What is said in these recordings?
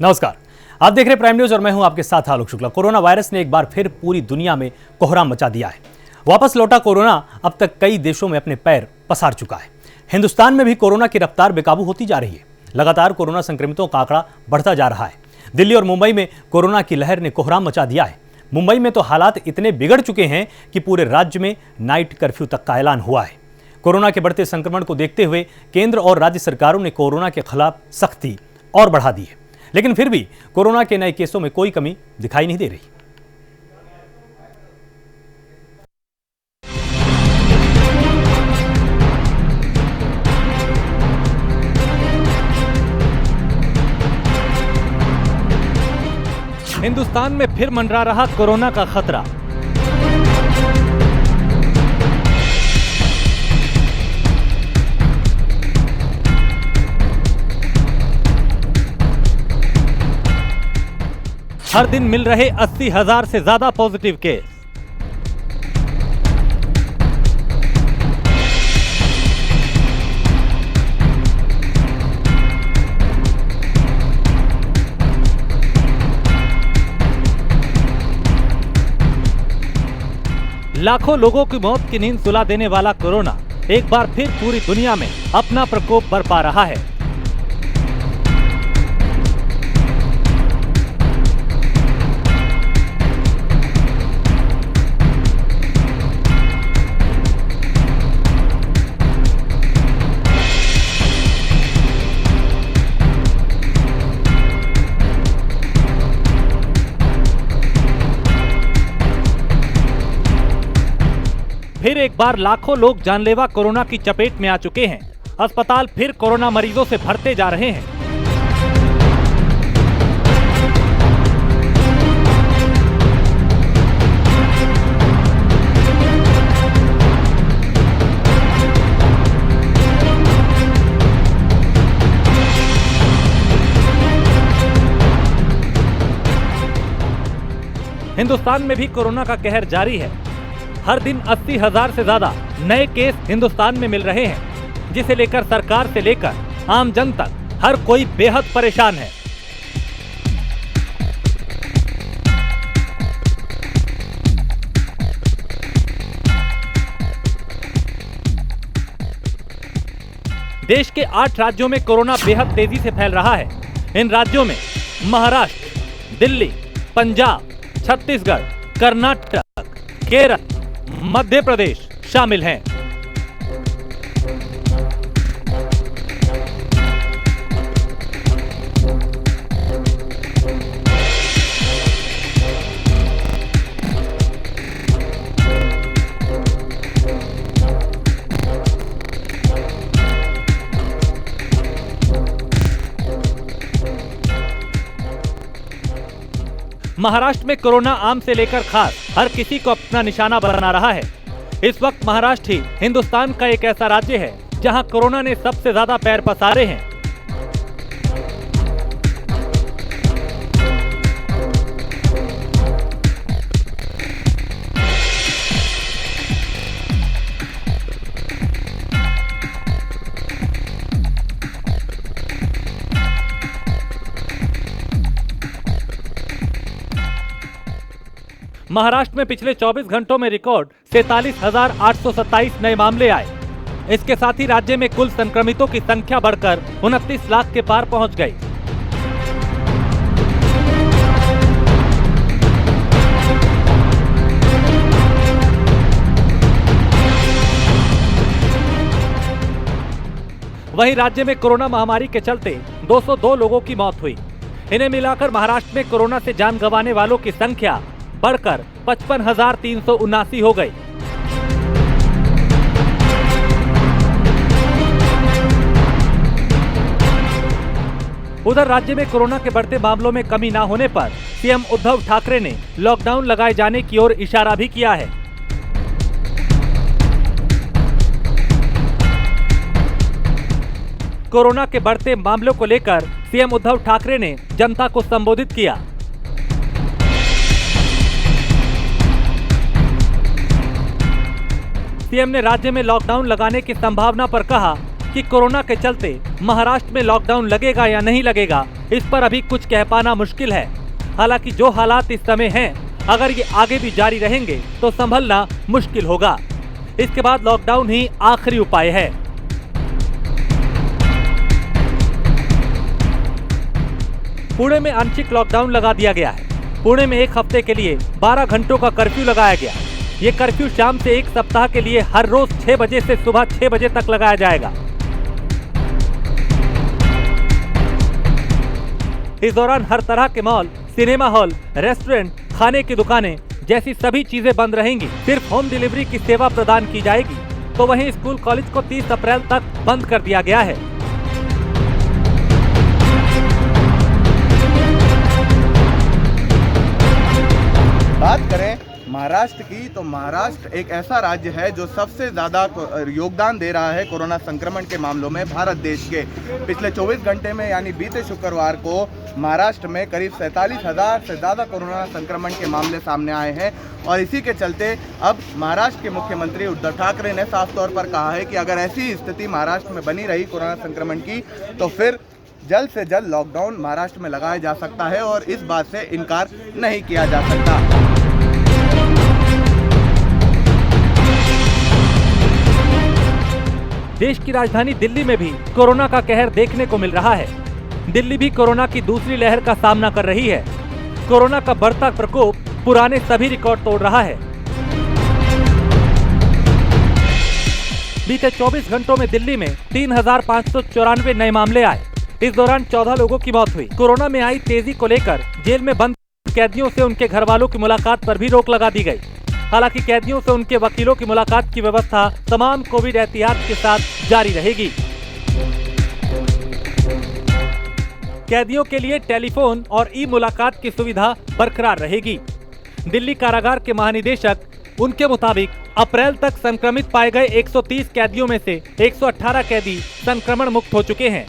नमस्कार, आप देख रहे प्राइम न्यूज और मैं हूं आपके साथ आलोक शुक्ला। कोरोना वायरस ने एक बार फिर पूरी दुनिया में कोहराम मचा दिया है। वापस लौटा कोरोना अब तक कई देशों में अपने पैर पसार चुका है। हिंदुस्तान में भी कोरोना की रफ्तार बेकाबू होती जा रही है। लगातार कोरोना संक्रमितों का आंकड़ा बढ़ता जा रहा है। दिल्ली और मुंबई में कोरोना की लहर ने कोहराम मचा दिया है। मुंबई में तो हालात इतने बिगड़ चुके हैं कि पूरे राज्य में नाइट कर्फ्यू तक का ऐलान हुआ है। कोरोना के बढ़ते संक्रमण को देखते हुए केंद्र और राज्य सरकारों ने कोरोना के खिलाफ सख्ती और बढ़ा दी है, लेकिन फिर भी कोरोना के नए केसों में कोई कमी दिखाई नहीं दे रही। हिंदुस्तान में फिर मंडरा रहा कोरोना का खतरा। हर दिन मिल रहे 80,000 से ज्यादा पॉजिटिव केस। लाखों लोगों की मौत की नींद सुला देने वाला कोरोना एक बार फिर पूरी दुनिया में अपना प्रकोप बरपा रहा है। फिर एक बार लाखों लोग जानलेवा कोरोना की चपेट में आ चुके हैं। अस्पताल फिर कोरोना मरीजों से भरते जा रहे हैं। हिंदुस्तान में भी कोरोना का कहर जारी है। हर दिन 80,000 से ज्यादा नए केस हिंदुस्तान में मिल रहे हैं, जिसे लेकर सरकार से लेकर आम जन तक हर कोई बेहद परेशान है। देश के 8 राज्यों में कोरोना बेहद तेजी से फैल रहा है। इन राज्यों में महाराष्ट्र, दिल्ली, पंजाब, छत्तीसगढ़, कर्नाटक, केरल, मध्य प्रदेश शामिल हैं। महाराष्ट्र में कोरोना आम से लेकर खास हर किसी को अपना निशाना बना रहा है। इस वक्त महाराष्ट्र ही हिंदुस्तान का एक ऐसा राज्य है जहां कोरोना ने सबसे ज्यादा पैर पसारे हैं। महाराष्ट्र में पिछले 24 घंटों में रिकॉर्ड 43,827 नए मामले आए। इसके साथ ही राज्य में कुल संक्रमितों की संख्या बढ़कर 29 लाख के पार पहुंच गई। वहीं राज्य में कोरोना महामारी के चलते 202 लोगों की मौत हुई। इन्हें मिलाकर महाराष्ट्र में कोरोना से जान गंवाने वालों की संख्या बढ़कर 55,379 हो गई। उधर राज्य में कोरोना के बढ़ते मामलों में कमी न होने पर सीएम उद्धव ठाकरे ने लॉकडाउन लगाए जाने की ओर इशारा भी किया है। कोरोना के बढ़ते मामलों को लेकर सीएम उद्धव ठाकरे ने जनता को संबोधित किया। सीएम ने राज्य में लॉकडाउन लगाने की संभावना पर कहा कि कोरोना के चलते महाराष्ट्र में लॉकडाउन लगेगा या नहीं लगेगा, इस पर अभी कुछ कह पाना मुश्किल है। हालांकि जो हालात इस समय हैं, अगर ये आगे भी जारी रहेंगे तो संभलना मुश्किल होगा। इसके बाद लॉकडाउन ही आखिरी उपाय है। पुणे में आंशिक लॉकडाउन लगा दिया गया है। पुणे में एक हफ्ते के लिए 12 घंटों का कर्फ्यू लगाया गया। ये कर्फ्यू शाम से एक सप्ताह के लिए हर रोज 6 बजे से सुबह 6 बजे तक लगाया जाएगा। इस दौरान हर तरह के मॉल, सिनेमा हॉल, रेस्टोरेंट, खाने की दुकानें जैसी सभी चीजें बंद रहेंगी। सिर्फ होम डिलीवरी की सेवा प्रदान की जाएगी। तो वहीं स्कूल कॉलेज को 30 अप्रैल तक बंद कर दिया गया है। बात करें महाराष्ट्र की, तो महाराष्ट्र एक ऐसा राज्य है जो सबसे ज़्यादा योगदान दे रहा है कोरोना संक्रमण के मामलों में भारत देश के। पिछले 24 घंटे में यानी बीते शुक्रवार को महाराष्ट्र में करीब 47,000 से ज़्यादा कोरोना संक्रमण के मामले सामने आए हैं। और इसी के चलते अब महाराष्ट्र के मुख्यमंत्री उद्धव ठाकरे ने साफ तौर पर कहा है कि अगर ऐसी स्थिति महाराष्ट्र में बनी रही कोरोना संक्रमण की, तो फिर जल्द से जल्द लॉकडाउन महाराष्ट्र में लगाया जा सकता है और इस बात से इनकार नहीं किया जा सकता। देश की राजधानी दिल्ली में भी कोरोना का कहर देखने को मिल रहा है। दिल्ली भी कोरोना की दूसरी लहर का सामना कर रही है। कोरोना का बढ़ता प्रकोप पुराने सभी रिकॉर्ड तोड़ रहा है। बीते 24 घंटों में दिल्ली में 3,594 नए मामले आए। इस दौरान 14 लोगों की मौत हुई। कोरोना में आई तेजी को लेकर जेल में बंद कैदियों से उनके घर वालों की मुलाकात पर भी रोक लगा दी गई। हालांकि कैदियों से उनके वकीलों की मुलाकात की व्यवस्था तमाम कोविड एहतियात के साथ जारी रहेगी। कैदियों के लिए टेलीफोन और ई मुलाकात की सुविधा बरकरार रहेगी। दिल्ली कारागार के महानिदेशक उनके मुताबिक अप्रैल तक संक्रमित पाए गए 130 कैदियों में से 118 कैदी संक्रमण मुक्त हो चुके हैं।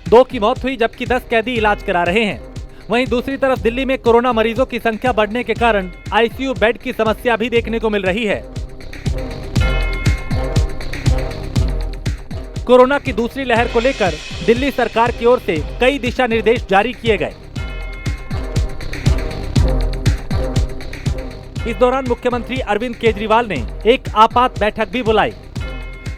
2 की मौत हुई, जबकि 10 कैदी इलाज करा रहे हैं। वहीं दूसरी तरफ दिल्ली में कोरोना मरीजों की संख्या बढ़ने के कारण आईसीयू बेड की समस्या भी देखने को मिल रही है। कोरोना की दूसरी लहर को लेकर दिल्ली सरकार की ओर से कई दिशा निर्देश जारी किए गए। इस दौरान मुख्यमंत्री अरविंद केजरीवाल ने एक आपात बैठक भी बुलाई।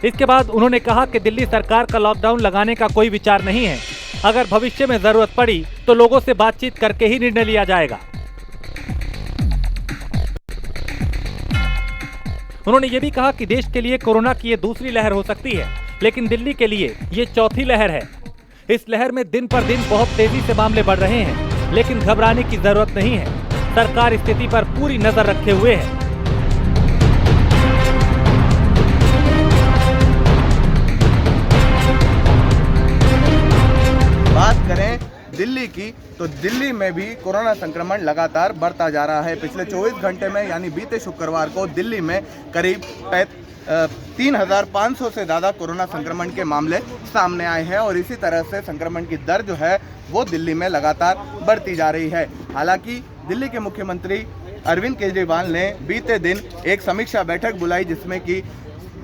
इसके बाद उन्होंने कहा कि दिल्ली सरकार का लॉकडाउन लगाने का कोई विचार नहीं है। अगर भविष्य में जरूरत पड़ी तो लोगों से बातचीत करके ही निर्णय लिया जाएगा। उन्होंने ये भी कहा कि देश के लिए कोरोना की ये दूसरी लहर हो सकती है, लेकिन दिल्ली के लिए ये चौथी लहर है। इस लहर में दिन पर दिन बहुत तेजी से मामले बढ़ रहे हैं, लेकिन घबराने की जरूरत नहीं है। सरकार स्थिति पर पूरी नजर रखे हुए है। बात करें दिल्ली की, तो दिल्ली में भी कोरोना संक्रमण लगातार बढ़ता जा रहा है। पिछले 24 घंटे में यानी बीते शुक्रवार को दिल्ली में करीब 3,500 से ज़्यादा कोरोना संक्रमण के मामले सामने आए हैं और इसी तरह से संक्रमण की दर जो है वो दिल्ली में लगातार बढ़ती जा रही है। हालांकि दिल्ली के मुख्यमंत्री अरविंद केजरीवाल ने बीते दिन एक समीक्षा बैठक बुलाई, जिसमें कि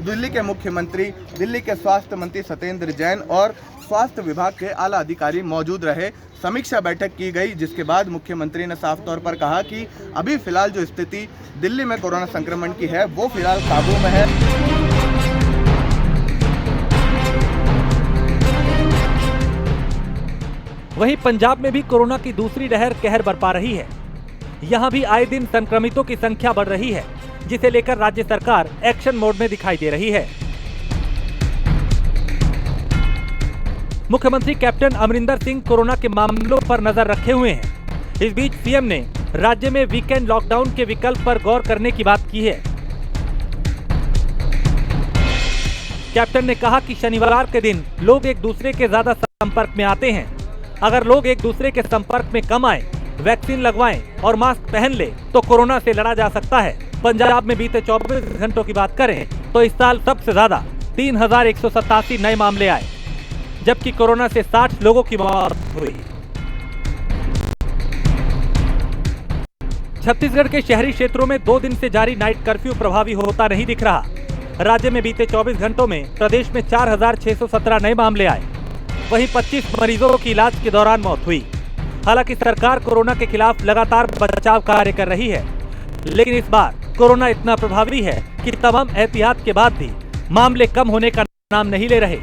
दिल्ली के मुख्यमंत्री, दिल्ली के स्वास्थ्य मंत्री सत्येंद्र जैन और स्वास्थ्य विभाग के आला अधिकारी मौजूद रहे। समीक्षा बैठक की गई, जिसके बाद मुख्यमंत्री ने साफ तौर पर कहा कि अभी फिलहाल जो स्थिति दिल्ली में कोरोना संक्रमण की है वो फिलहाल काबू में है। वहीं पंजाब में भी कोरोना की दूसरी लहर कहर बरपा रही है। यहां भी आए दिन संक्रमितों की संख्या बढ़ रही है, जिसे लेकर राज्य सरकार एक्शन मोड में दिखाई दे रही है। मुख्यमंत्री कैप्टन अमरिंदर सिंह कोरोना के मामलों पर नजर रखे हुए हैं। इस बीच सीएम ने राज्य में वीकेंड लॉकडाउन के विकल्प पर गौर करने की बात की है। कैप्टन ने कहा कि शनिवार के दिन लोग एक दूसरे के ज्यादा संपर्क में आते हैं। अगर लोग एक दूसरे के संपर्क में कम आए, वैक्सीन लगवाएं और मास्क पहन ले तो कोरोना से लड़ा जा सकता है। पंजाब में बीते 24 घंटों की बात करें तो इस साल सबसे ज्यादा 3,187 नए मामले आए, जबकि कोरोना से 60 लोगों की मौत हुई। छत्तीसगढ़ के शहरी क्षेत्रों में 2 दिन से जारी नाइट कर्फ्यू प्रभावी होता नहीं दिख रहा। राज्य में बीते 24 घंटों में प्रदेश में 4,617 नए मामले आए। वहीं 25 मरीजों की इलाज के दौरान मौत हुई। हालांकि सरकार कोरोना के खिलाफ लगातार बचाव कार्य कर रही है, लेकिन इस बार कोरोना इतना प्रभावी है कि तमाम एहतियात के बाद भी मामले कम होने का नाम नहीं ले रहे।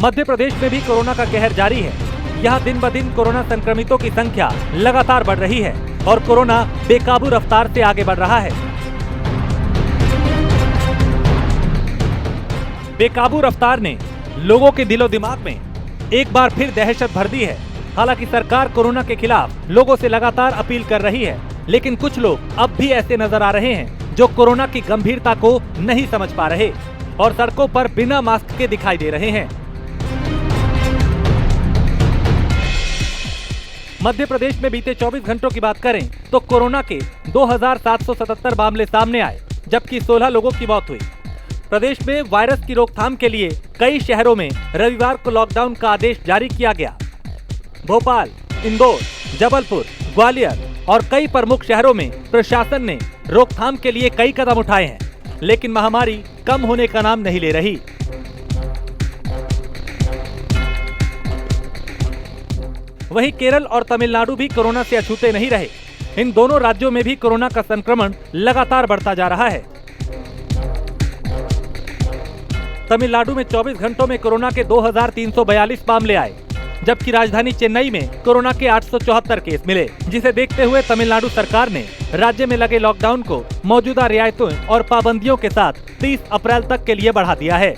मध्य प्रदेश में भी कोरोना का कहर जारी है। यहाँ दिन ब दिन कोरोना संक्रमितों की संख्या लगातार बढ़ रही है और कोरोना बेकाबू रफ्तार से आगे बढ़ रहा है। बेकाबू रफ्तार ने लोगों के दिलो दिमाग में एक बार फिर दहशत भर दी है। हालांकि सरकार कोरोना के खिलाफ लोगों से लगातार अपील कर रही है, लेकिन कुछ लोग अब भी ऐसे नजर आ रहे हैं जो कोरोना की गंभीरता को नहीं समझ पा रहे और सड़कों पर बिना मास्क के दिखाई दे रहे हैं। मध्य प्रदेश में बीते 24 घंटों की बात करें तो कोरोना के 2,777 मामले सामने आए, जबकि 16 लोगों की मौत हुई। प्रदेश में वायरस की रोकथाम के लिए कई शहरों में रविवार को लॉकडाउन का आदेश जारी किया गया। भोपाल, इंदौर, जबलपुर, ग्वालियर और कई प्रमुख शहरों में प्रशासन ने रोकथाम के लिए कई कदम उठाए हैं, लेकिन महामारी कम होने का नाम नहीं ले रही। वहीं केरल और तमिलनाडु भी कोरोना से अछूते नहीं रहे। इन दोनों राज्यों में भी कोरोना का संक्रमण लगातार बढ़ता जा रहा है। तमिलनाडु में 24 घंटों में कोरोना के 2,342 मामले आए, जबकि राजधानी चेन्नई में कोरोना के 874 केस मिले, जिसे देखते हुए तमिलनाडु सरकार ने राज्य में लगे लॉकडाउन को मौजूदा रियायतों और पाबंदियों के साथ 30 अप्रैल तक के लिए बढ़ा दिया है।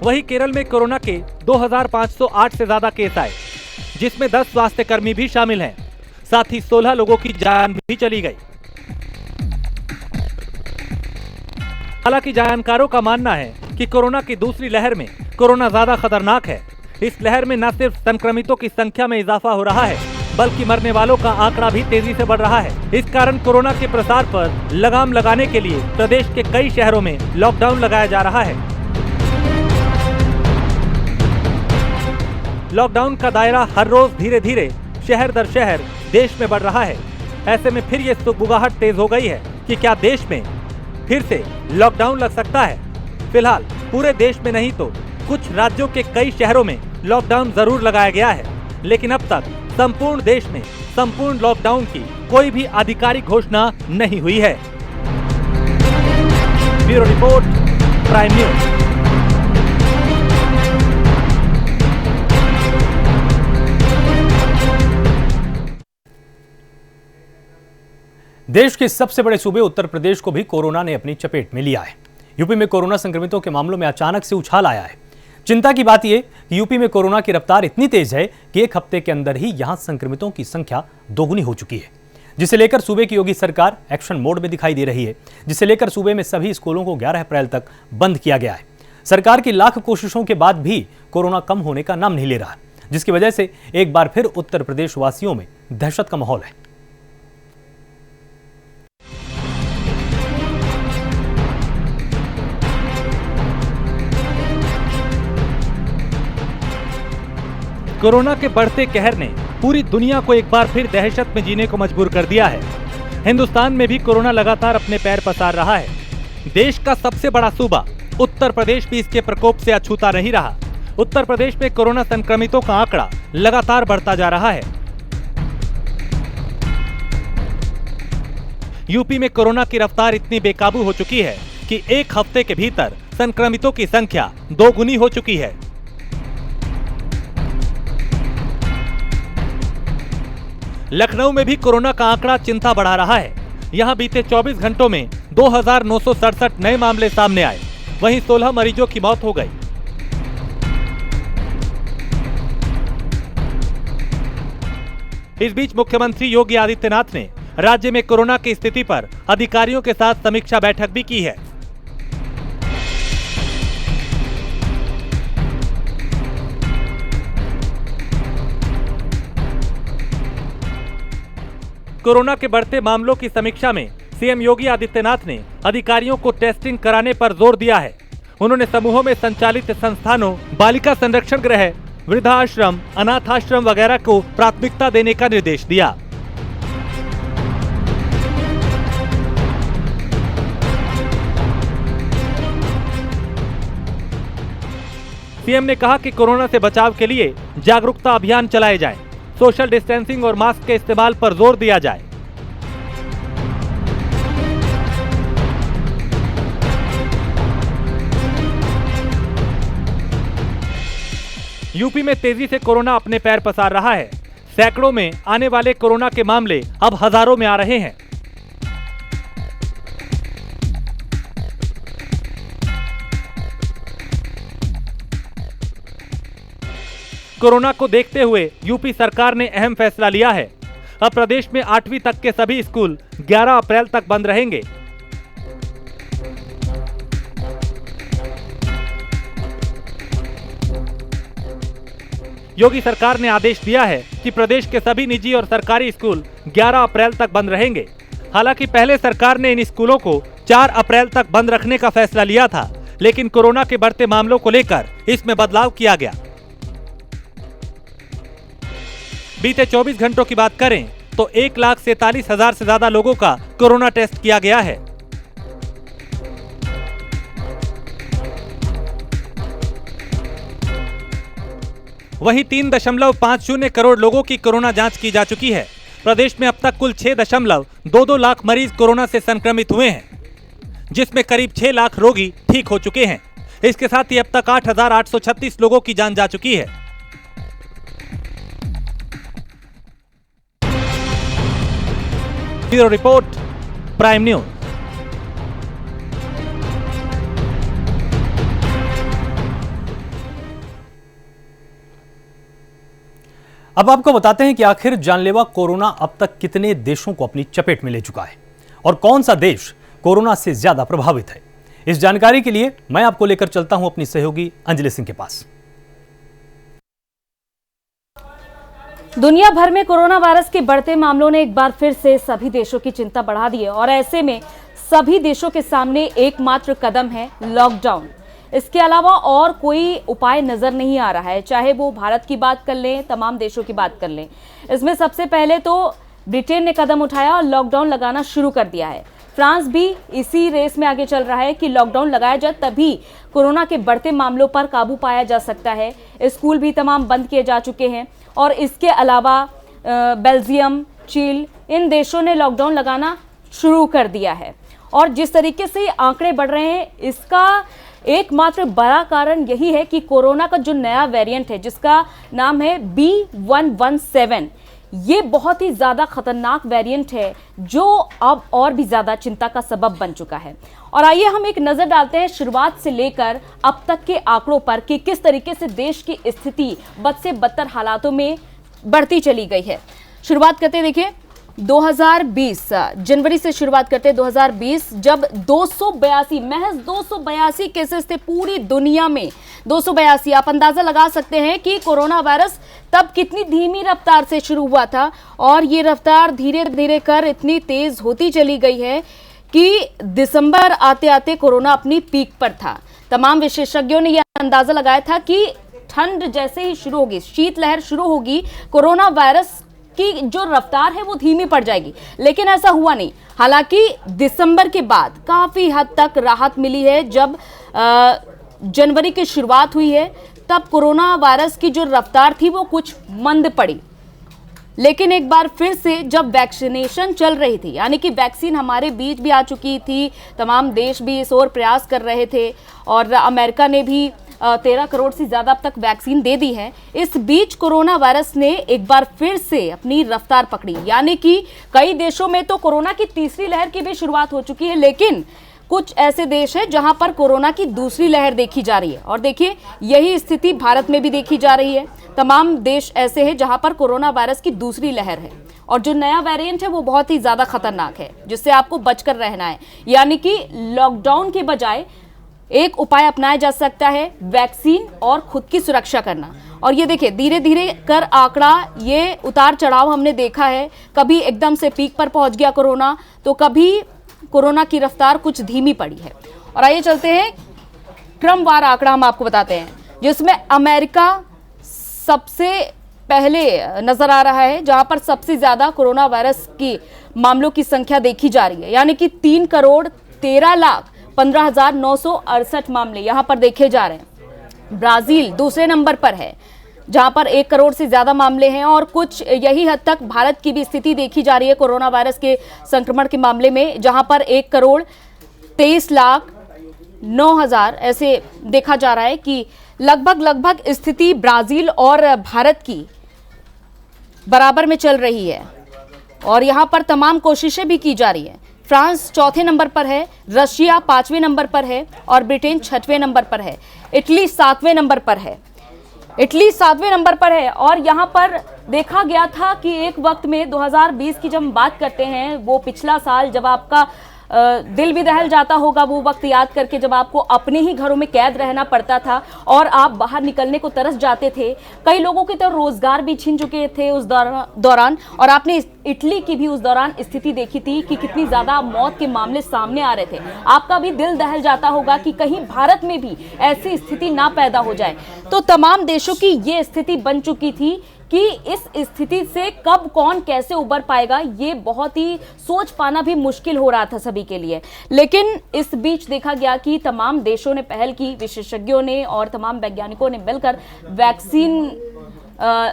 वहीं केरल में कोरोना के 2,508 से ज्यादा केस आए, जिसमें 10 स्वास्थ्य कर्मी भी शामिल हैं। साथ ही 16 लोगों की जान भी चली गई। हालांकि जानकारों का मानना है कि कोरोना की दूसरी लहर में कोरोना ज्यादा खतरनाक है। इस लहर में न सिर्फ संक्रमितों की संख्या में इजाफा हो रहा है, बल्कि मरने वालों का आंकड़ा भी तेजी से बढ़ रहा है। इस कारण कोरोना के प्रसार पर लगाम लगाने के लिए प्रदेश के कई शहरों में लॉकडाउन लगाया जा रहा है। लॉकडाउन का दायरा हर रोज धीरे धीरे शहर दर शहर देश में बढ़ रहा है। ऐसे में फिर ये सुगबुगाहट तेज हो गई है कि क्या देश में फिर से लॉकडाउन लग सकता है। फिलहाल पूरे देश में नहीं तो कुछ राज्यों के कई शहरों में लॉकडाउन जरूर लगाया गया है, लेकिन अब तक संपूर्ण देश में संपूर्ण लॉकडाउन की कोई भी आधिकारिक घोषणा नहीं हुई है। Bureau report, prime news. देश के सबसे बड़े सूबे उत्तर प्रदेश को भी कोरोना ने अपनी चपेट में लिया है। यूपी में कोरोना संक्रमितों के मामलों में अचानक से उछाल आया है। चिंता की बात यह कि यूपी में कोरोना की रफ्तार इतनी तेज है कि एक हफ्ते के अंदर ही यहां संक्रमितों की संख्या दोगुनी हो चुकी है, जिसे लेकर सूबे की योगी सरकार एक्शन मोड में दिखाई दे रही है, जिसे लेकर सूबे में सभी स्कूलों को 11 अप्रैल तक बंद किया गया है। सरकार की लाख कोशिशों के बाद भी कोरोना कम होने का नाम नहीं ले रहा, जिसकी वजह से एक बार फिर उत्तर प्रदेश वासियों में दहशत का माहौल है। कोरोना के बढ़ते कहर ने पूरी दुनिया को एक बार फिर दहशत में जीने को मजबूर कर दिया है। हिंदुस्तान में भी कोरोना लगातार अपने पैर पसार रहा है। देश का सबसे बड़ा सूबा उत्तर प्रदेश भी इसके प्रकोप से अछूता नहीं रहा। उत्तर प्रदेश में कोरोना संक्रमितों का आंकड़ा लगातार बढ़ता जा रहा है। यूपी में कोरोना की रफ्तार इतनी बेकाबू हो चुकी है कि एक हफ्ते के भीतर संक्रमितों की संख्या दोगुनी हो चुकी है। लखनऊ में भी कोरोना का आंकड़ा चिंता बढ़ा रहा है। यहां बीते 24 घंटों में 2,967 नए मामले सामने आए, वहीं 16 मरीजों की मौत हो गई। इस बीच मुख्यमंत्री योगी आदित्यनाथ ने राज्य में कोरोना की स्थिति पर अधिकारियों के साथ समीक्षा बैठक भी की है। कोरोना के बढ़ते मामलों की समीक्षा में सीएम योगी आदित्यनाथ ने अधिकारियों को टेस्टिंग कराने पर जोर दिया है। उन्होंने समूहों में संचालित संस्थानों, बालिका संरक्षण गृह वृद्धाश्रम, अनाथाश्रम वगैरह को प्राथमिकता देने का निर्देश दिया। सीएम ने कहा कि कोरोना से बचाव के लिए जागरूकता अभियान चलाए जाएं, सोशल डिस्टेंसिंग और मास्क के इस्तेमाल पर जोर दिया जाए। यूपी में तेजी से कोरोना अपने पैर पसार रहा है। सैकड़ों में आने वाले कोरोना के मामले अब हजारों में आ रहे हैं। कोरोना को देखते हुए यूपी सरकार ने अहम फैसला लिया है। अब प्रदेश में 8वीं तक के सभी स्कूल 11 अप्रैल तक बंद रहेंगे। योगी सरकार ने आदेश दिया है कि प्रदेश के सभी निजी और सरकारी स्कूल 11 अप्रैल तक बंद रहेंगे। हालांकि पहले सरकार ने इन स्कूलों को 4 अप्रैल तक बंद रखने का फैसला लिया था, लेकिन कोरोना के बढ़ते मामलों को लेकर इसमें बदलाव किया गया। बीते 24 घंटों की बात करें तो 1,47,000 से ज्यादा लोगों का कोरोना टेस्ट किया गया है। वहीं 3.50 करोड़ लोगों की कोरोना जांच की जा चुकी है। प्रदेश में अब तक कुल 6.22 लाख मरीज कोरोना से संक्रमित हुए हैं, जिसमें करीब 6 लाख रोगी ठीक हो चुके हैं। इसके साथ ही अब तक 8,836 लोगों की जान जा चुकी है। Bureau report, prime news. अब आपको बताते हैं कि आखिर जानलेवा कोरोना अब तक कितने देशों को अपनी चपेट में ले चुका है और कौन सा देश कोरोना से ज्यादा प्रभावित है। इस जानकारी के लिए मैं आपको लेकर चलता हूं अपनी सहयोगी अंजलि सिंह के पास। दुनिया भर में कोरोना वायरस के बढ़ते मामलों ने एक बार फिर से सभी देशों की चिंता बढ़ा दी है और ऐसे में सभी देशों के सामने एकमात्र कदम है लॉकडाउन। इसके अलावा और कोई उपाय नजर नहीं आ रहा है, चाहे वो भारत की बात कर लें, तमाम देशों की बात कर लें। इसमें सबसे पहले तो ब्रिटेन ने कदम उठाया और लॉकडाउन लगाना शुरू कर दिया है। फ्रांस भी इसी रेस में आगे चल रहा है कि लॉकडाउन लगाया जाए, तभी कोरोना के बढ़ते मामलों पर काबू पाया जा सकता है। स्कूल भी तमाम बंद किए जा चुके हैं और इसके अलावा बेल्जियम, चीन, इन देशों ने लॉकडाउन लगाना शुरू कर दिया है। और जिस तरीके से आंकड़े बढ़ रहे हैं, इसका एकमात्र बड़ा कारण यही है कि कोरोना का जो नया वेरिएंट है, जिसका नाम है B117, ये बहुत ही ज्यादा खतरनाक वेरिएंट है जो अब और भी ज्यादा चिंता का सबब बन चुका है। और आइए हम एक नजर डालते हैं शुरुआत से लेकर अब तक के आंकड़ों पर कि किस तरीके से देश की स्थिति बद से बदतर हालातों में बढ़ती चली गई है। शुरुआत करते हैं, देखिए 2020 जनवरी से शुरुआत करते हैं। 2020 जब 282 महज 282 केसेस थे पूरी दुनिया में। 282, आप अंदाजा लगा सकते हैं कि कोरोना वायरस तब कितनी धीमी रफ्तार से शुरू हुआ था और ये रफ्तार धीरे धीरे कर इतनी तेज होती चली गई है कि दिसंबर आते आते कोरोना अपनी पीक पर था। तमाम विशेषज्ञों ने यह अंदाजा लगाया था कि ठंड जैसे ही शुरू होगी, शीतलहर शुरू होगी, कोरोना वायरस की जो रफ्तार है वो धीमी पड़ जाएगी, लेकिन ऐसा हुआ नहीं। हालांकि दिसंबर के बाद काफी हद तक राहत मिली है। जब जनवरी की शुरुआत हुई है तब कोरोना वायरस की जो रफ्तार थी वो कुछ मंद पड़ी, लेकिन एक बार फिर से जब वैक्सीनेशन चल रही थी, यानी कि वैक्सीन हमारे बीच भी आ चुकी थी, तमाम देश भी इस ओर प्रयास कर रहे थे और अमेरिका ने भी 13 करोड़ से ज्यादा अब तक वैक्सीन दे दी है। इस बीच कोरोना वायरस ने एक बार फिर से अपनी रफ्तार पकड़ी, यानी कि कई देशों में तो कोरोना की तीसरी लहर की भी शुरुआत हो चुकी है, लेकिन कुछ ऐसे देश हैं जहां पर कोरोना की दूसरी लहर देखी जा रही है। और देखिए, यही स्थिति भारत में भी देखी जा रही है। तमाम देश ऐसे हैं जहां पर कोरोना वायरस की दूसरी लहर है और जो नया वेरिएंट है वो बहुत ही ज्यादा खतरनाक है, जिससे आपको बचकर रहना है। यानी कि लॉकडाउन के बजाय एक उपाय अपनाया जा सकता है, वैक्सीन और खुद की सुरक्षा करना। और ये देखिए, धीरे धीरे कर आंकड़ा ये उतार चढ़ाव हमने देखा है। कभी एकदम से पीक पर पहुंच गया कोरोना, तो कभी कोरोना की रफ्तार कुछ धीमी पड़ी है। और आइए चलते हैं क्रमवार आंकड़ा हम आपको बताते हैं, जिसमें अमेरिका सबसे पहले नजर आ रहा है, जहां पर सबसे ज्यादा कोरोना वायरस की मामलों की संख्या देखी जा रही है, यानी कि 3,13,15,968 मामले यहां पर देखे जा रहे हैं। ब्राजील दूसरे नंबर पर है, जहां पर 1 करोड़ से ज्यादा मामले हैं, और कुछ यही हद तक भारत की भी स्थिति देखी जा रही है कोरोना वायरस के संक्रमण के मामले में, जहां पर 1,23,09,000 ऐसे देखा जा रहा है कि लगभग स्थिति ब्राजील और भारत की बराबर में चल रही है, और यहां पर तमाम कोशिशें भी की जा रही है। फ्रांस चौथे नंबर पर है, रशिया 5वें नंबर पर है, और ब्रिटेन 6वें नंबर पर है। इटली 7वें नंबर पर है। और यहां पर देखा गया था कि एक वक्त में 2020 की जब हम बात करते हैं, वो पिछला साल जब आपका दिल भी दहल जाता होगा वो वक्त याद करके, जब आपको अपने ही घरों में कैद रहना पड़ता था और आप बाहर निकलने को तरस जाते थे। कई लोगों के तो रोजगार भी छीन चुके थे उस दौरान, और आपने इटली की भी उस दौरान स्थिति देखी थी कि कितनी ज्यादा मौत के मामले सामने आ रहे थे। आपका भी दिल दहल जाता होगा कि कहीं भारत में भी ऐसी स्थिति ना पैदा हो जाए। तो तमाम देशों की ये स्थिति बन चुकी थी कि इस स्थिति से कब कौन कैसे उबर पाएगा, ये बहुत ही सोच पाना भी मुश्किल हो रहा था सभी के लिए। लेकिन इस बीच देखा गया कि तमाम देशों ने पहल की, विशेषज्ञों ने और तमाम वैज्ञानिकों ने मिलकर वैक्सीन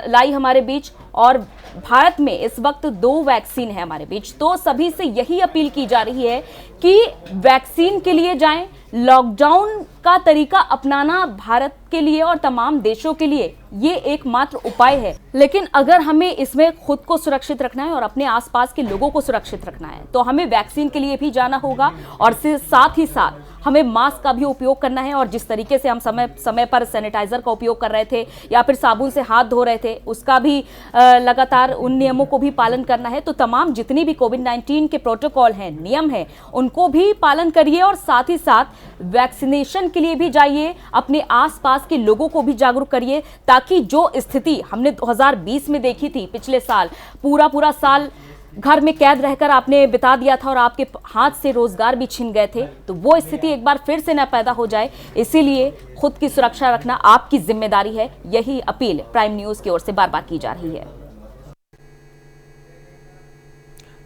लाई हमारे बीच, और भारत में इस वक्त 2 वैक्सीन है हमारे बीच। तो सभी से यही अपील की जा रही है कि वैक्सीन के लिए जाएं। लॉकडाउन का तरीका अपनाना भारत के लिए और तमाम देशों के लिए ये एकमात्र उपाय है। लेकिन अगर हमें इसमें खुद को सुरक्षित रखना है और अपने आसपास के लोगों को सुरक्षित रखना है, तो हमें वैक्सीन के लिए भी जाना होगा, और साथ ही साथ हमें मास्क का भी उपयोग करना है। और जिस तरीके से हम समय पर सैनिटाइजर का उपयोग कर रहे थे या फिर साबुन से हाथ धो रहे थे, उसका भी लगातार उन नियमों को भी पालन करना है। तो तमाम जितनी भी कोविड-19 के प्रोटोकॉल हैं, नियम हैं, उनको भी पालन करिए, और साथ ही साथ वैक्सीनेशन के लिए भी जाइए। अपने आसपास के लोगों को भी जागरूक करिए, ताकि जो स्थिति हमने 2020 में देखी थी, पिछले साल पूरा साल घर में कैद रहकर आपने बिता दिया था और आपके हाथ से रोजगार भी छिन गए थे, तो वो स्थिति एक बार फिर से न पैदा हो जाए, इसीलिए खुद की सुरक्षा रखना आपकी जिम्मेदारी है। यही अपील प्राइम न्यूज की ओर से बार-बार की जा रही है।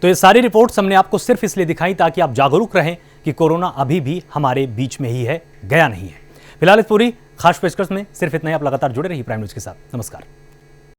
तो ये सारी रिपोर्ट्स हमने आपको सिर्फ इसलिए दिखाई ताकि आप जागरूक रहें कि कोरोना अभी भी हमारे बीच में ही है, गया नहीं है। फिलहाल इस पूरी खास पेशकश में सिर्फ इतना ही। आप लगातार जुड़े रहिए प्राइम न्यूज के साथ। नमस्कार।